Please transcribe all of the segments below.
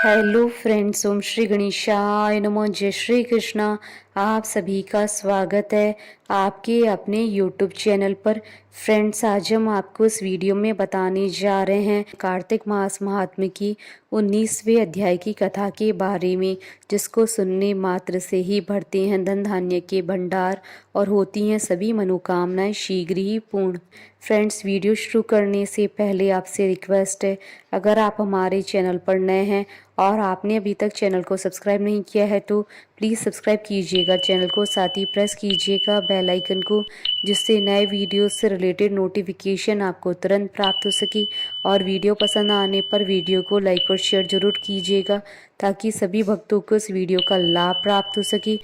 Hello friends, ओम श्री गणेशाय नमः। जय श्री कृष्णा। आप सभी का स्वागत है आपके अपने यूट्यूब चैनल पर। फ्रेंड्स, आज हम आपको इस वीडियो में बताने जा रहे हैं कार्तिक मास महात्म्य की 19वें अध्याय की कथा के बारे में, जिसको सुनने मात्र से ही भरते हैं धन धान्य के भंडार और होती हैं सभी मनोकामनाएं शीघ्र ही पूर्ण। फ्रेंड्स, वीडियो शुरू करने से पहले आपसे रिक्वेस्ट है, अगर आप हमारे चैनल पर नए हैं और आपने अभी तक चैनल को सब्सक्राइब नहीं किया है तो प्लीज़ सब्सक्राइब कीजिएगा चैनल को, साथ ही प्रेस कीजिएगा बेल आइकन को, जिससे नए वीडियो से रिलेटेड नोटिफिकेशन आपको तुरंत प्राप्त हो सके। और वीडियो पसंद आने पर वीडियो को लाइक और शेयर जरूर कीजिएगा, ताकि सभी भक्तों को इस वीडियो का लाभ प्राप्त हो सके।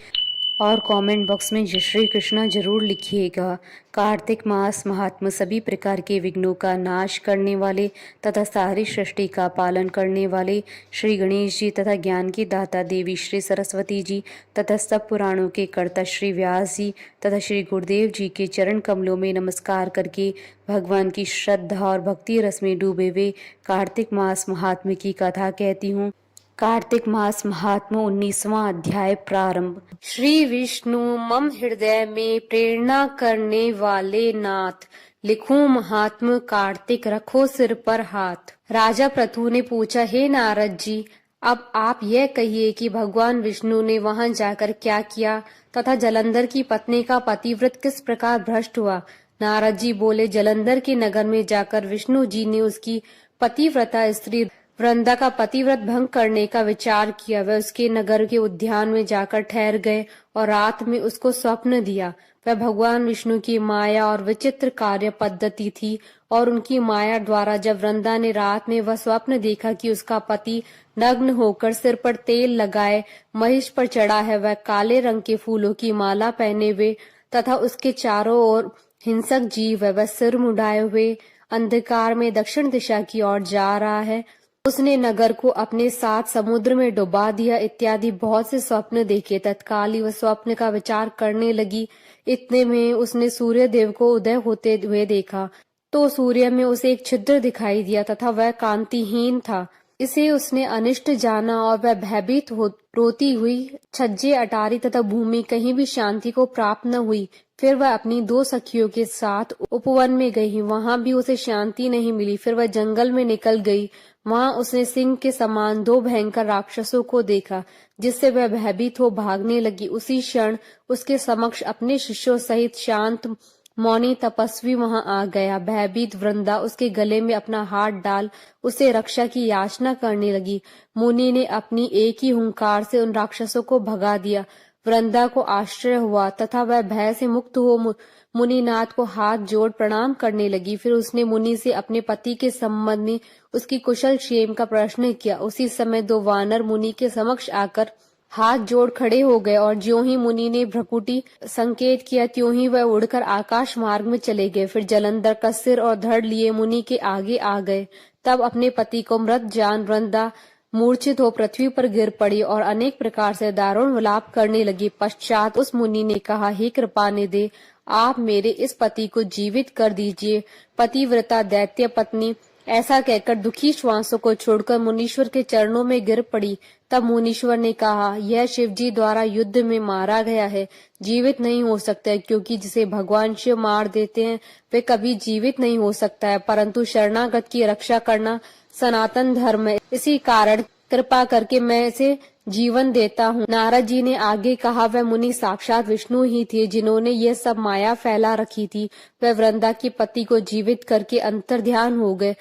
और कमेंट बॉक्स में जय श्री कृष्णा जरूर लिखिएगा। कार्तिक मास महात्मा सभी प्रकार के विघ्नों का नाश करने वाले तथा सारी सृष्टि का पालन करने वाले श्री गणेश जी तथा ज्ञान की दाता देवी श्री सरस्वती जी तथा सब पुराणों के कर्ता श्री व्यास जी तथा श्री गुरुदेव जी के चरण कमलों में नमस्कार करके भगवान की श्रद्धा और भक्ति रस में डूबे हुए कार्तिक मास महात्म्य की कथा कहती हूँ। कार्तिक मास महात्म्य 19वां अध्याय प्रारंभ। श्री विष्णु मम हृदय में प्रेरणा करने वाले नाथ, लिखूं महात्म्य कार्तिक रखो सिर पर हाथ। राजा पृथु ने पूछा, हे नारद जी, अब आप यह कहिए कि भगवान विष्णु ने वहां जाकर क्या किया तथा जलंधर की पत्नी का पतिव्रत किस प्रकार भ्रष्ट हुआ। नारद जी बोले, जलंधर के नगर में जाकर विष्णु जी ने उसकी पतिव्रता स्त्री वृंदा का पतिव्रत भंग करने का विचार किया। वह उसके नगर के उद्यान में जाकर ठहर गए और रात में उसको स्वप्न दिया। वह भगवान विष्णु की माया और विचित्र कार्य पद्धति थी, और उनकी माया द्वारा जब वृंदा ने रात में वह स्वप्न देखा कि उसका पति नग्न होकर सिर पर तेल लगाए महिष पर चढ़ा है, वह काले रंग के फूलों की माला पहने हुए तथा उसके चारों ओर हिंसक जीव है, वह सिर मुड़ाए हुए अंधकार में दक्षिण दिशा की ओर जा रहा है, उसने नगर को अपने साथ समुद्र में डुबा दिया इत्यादि बहुत से स्वप्न देखे। तत्काल ही वह स्वप्न का विचार करने लगी। इतने में उसने सूर्य देव को उदय होते हुए देखा, तो सूर्य में उसे एक छिद्र दिखाई दिया तथा वह कांतिहीन था। इसे उसने अनिष्ट जाना और वह भयभीत हो रोती हुई छज्जे अटारी तथा भूमि कहीं भी शांति को प्राप्त न हुई। फिर वह अपनी दो सखियों के साथ उपवन में गई, वहां भी उसे शांति नहीं मिली। फिर वह जंगल में निकल गई, वहां उसने सिंह के समान दो भयंकर राक्षसों को देखा, जिससे वह भयभीत हो भागने लगी। उसी क्षण उसके समक्ष अपने शिष्यों सहित शांत मौनी तपस्वी वहां आ गया। भयभीत वृंदा उसके गले में अपना हाथ डाल उसे रक्षा की याचना करने लगी। मुनि ने अपनी एक ही हुंकार से उन राक्षसों को भगा दिया। वृंदा को आश्चर्य हुआ तथा वह भय से मुक्त हो मुनिनाथ को हाथ जोड़ प्रणाम करने लगी। फिर उसने मुनि से अपने पति के संबंध में उसकी कुशल क्षेम का प्रश्न किया। उसी समय दो वानर मुनि के समक्ष आकर हाथ जोड़ खड़े हो गए, और ज्यों ही मुनि ने भ्रकुटी संकेत किया त्यों ही वह उड़कर आकाश मार्ग में चले गए। फिर जलंधर का सिर और धड़ लिए मुनि के आगे आ गए। तब अपने पति को मृत जान वृंदा मूर्छित हो पृथ्वी पर गिर पड़ी और अनेक प्रकार से दारुण विलाप करने लगी। पश्चात उस मुनि ने कहा, हे कृपा निधे, आप मेरे इस पति को जीवित कर दीजिए। पतिव्रता दैत्य पत्नी ऐसा कहकर दुखी श्वासों को छोड़कर मुनीश्वर के चरणों में गिर पड़ी। तब मुनीश्वर ने कहा, यह शिवजी द्वारा युद्ध में मारा गया है, जीवित नहीं हो सकता है, क्योंकि जिसे भगवान शिव मार देते हैं वे कभी जीवित नहीं हो सकता है, परंतु शरणागत की रक्षा करना सनातन धर्म है। इसी कारण कृपा करके मैं इसे जीवन देता हूँ। नारद जी ने आगे कहा, वह मुनि साक्षात विष्णु ही थे, जिन्होंने यह सब माया फैला रखी थी। वह वृंदा के पति को जीवित करके अंतर्ध्यान हो गए।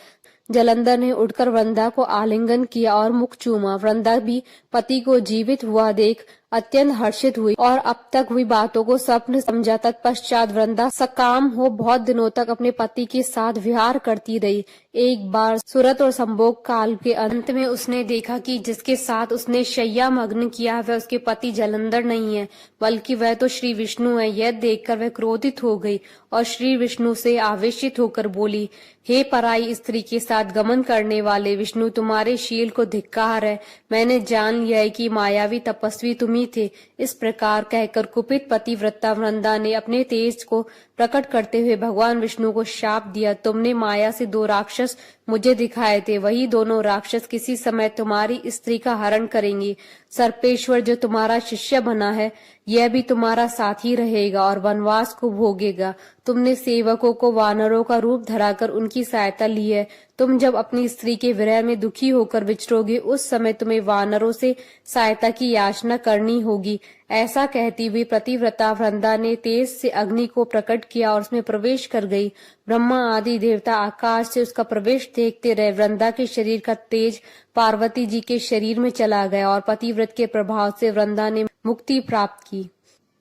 जलंधर ने उठकर वृंदा को आलिंगन किया और मुख चूमा। वृंदा भी पति को जीवित हुआ देख अत्यंत हर्षित हुई और अब तक हुई बातों को स्वप्न समझा। तत्पश्चात वृंदा सकाम हो बहुत दिनों तक अपने पति के साथ विहार करती रही। एक बार सुरत और संभोग काल के अंत में उसने देखा कि जिसके साथ उसने शय्या मग्न किया वह उसके पति जलंधर नहीं है, बल्कि वह तो श्री विष्णु है। यह देखकर वह क्रोधित हो गई और श्री विष्णु से आवेशित होकर बोली, हे पराई स्त्री के साथ गमन करने वाले विष्णु, तुम्हारे शील को धिक्कार है। मैंने जान लिया है कि मायावी तपस्वी तुम ही नहीं थे। इस प्रकार कहकर कुपित पतिव्रता वृंदा ने अपने तेज को प्रकट करते हुए भगवान विष्णु को शाप दिया, तुमने माया से 2 राक्षस मुझे दिखाए थे, वही दोनों राक्षस किसी समय तुम्हारी स्त्री का हरण करेंगे। सर्पेश्वर जो तुम्हारा शिष्य बना है, यह भी तुम्हारा साथी रहेगा और वनवास को भोगेगा। तुमने सेवकों को वानरों का रूप धराकर उनकी सहायता ली है। तुम जब अपनी स्त्री के विरह में दुखी होकर विचरोगे, उस समय तुम्हें वानरों से सहायता की याचना करनी होगी। ऐसा कहती हुई पतिव्रता वृंदा ने तेज से अग्नि को प्रकट किया और उसमें प्रवेश कर गई। ब्रह्मा आदि देवता आकाश से उसका प्रवेश देखते रहे। वृंदा के शरीर का तेज पार्वती जी के शरीर में चला गया और पतिव्रत के प्रभाव से वृंदा ने मुक्ति प्राप्त की।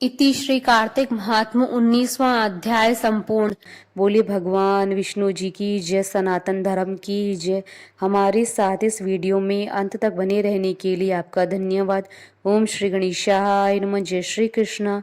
इति श्री कार्तिक महात्म्य 19वां अध्याय संपूर्ण। बोले भगवान विष्णु जी की जय, सनातन धर्म की जय। हमारे साथ इस वीडियो में अंत तक बने रहने के लिए आपका धन्यवाद। ओम श्री गणेशाय नमः। जय श्री कृष्ण।